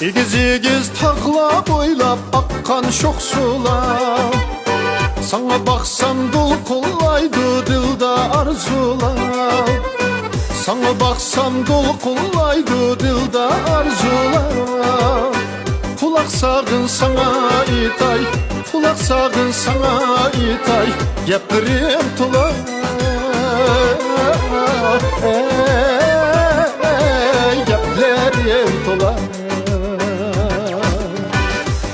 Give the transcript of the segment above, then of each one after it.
İgiz takla boylap akkan şok sular. Sana baksam dul kollaydı dilde arzular. Sana baksam dul kollaydı dilde arzular. Kulak sağın sana itay, kulak sağın sana itay. Geplerim tula geplerim tula.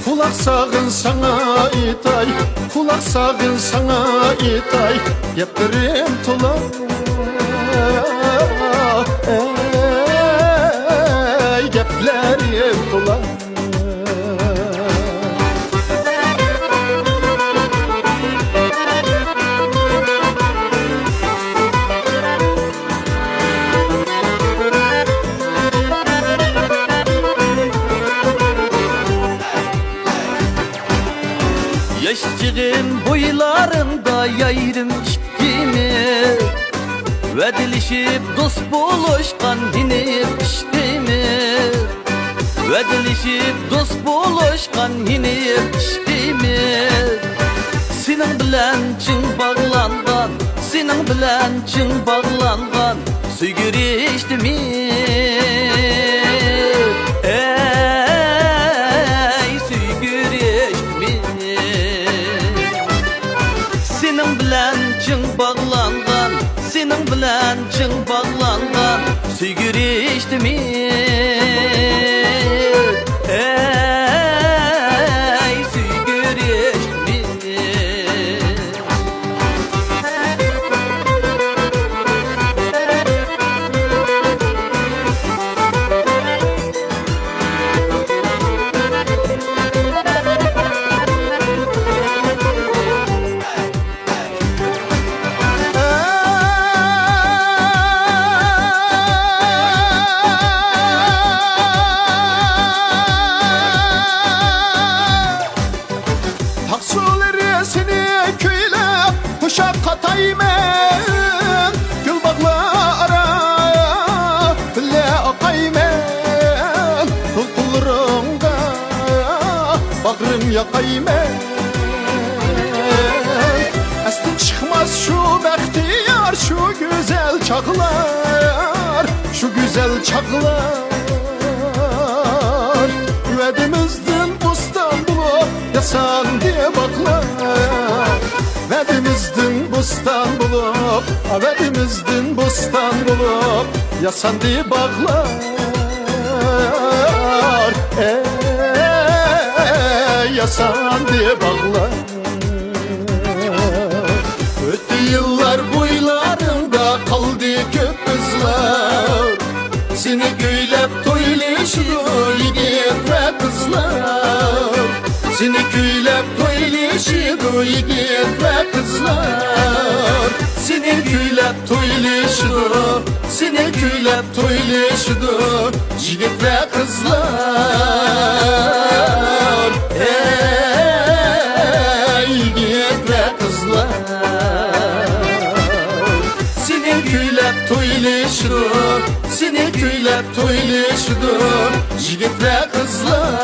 Kulak sağın sana itay, kulak sağın sana itay. Geplerim tula geplerim tula. Yaşçığın boylarında yayrım içkimi ve dilişip dost buluşkan hinip içtimi. Ve dilişip dost buluşkan hinip içtimi. Senin bilen çın bağlangan, senin bilen çın bağlangan süygür içtimi. Senin bilen çın bağlangan, senin bilen çın bağlangan süygür içtimi. Süygür içtimi. Taksuları seni köyle kuşak kataymen. Gül bağla ara bile akaymen. Kulkullarımda bağrım yakaymen. Estin çıkmaz şu bəxtiyar, şu güzel çağlar, şu güzel çağlar. Üvedimizdin bustan bulup yasan diye baklar. Vedimizdin bustan bulup, vedimizdin bustan bulup yasan diye baklar. Yasan diye baklar. Öttü yıllar boylarında kaldı köp kızlar. Seni güylep toyluşuyor yigit ve kızlar. Seni güylep toyluşuyor yigit ve kızlar. Seni güylep toyluşuyor, seni güylep toyluşuyor yigit ve kızlar. Yigit ve kızlar. Seni güylep toyluşuyor, seni güylep toyluşuyor yigit ve kızlar.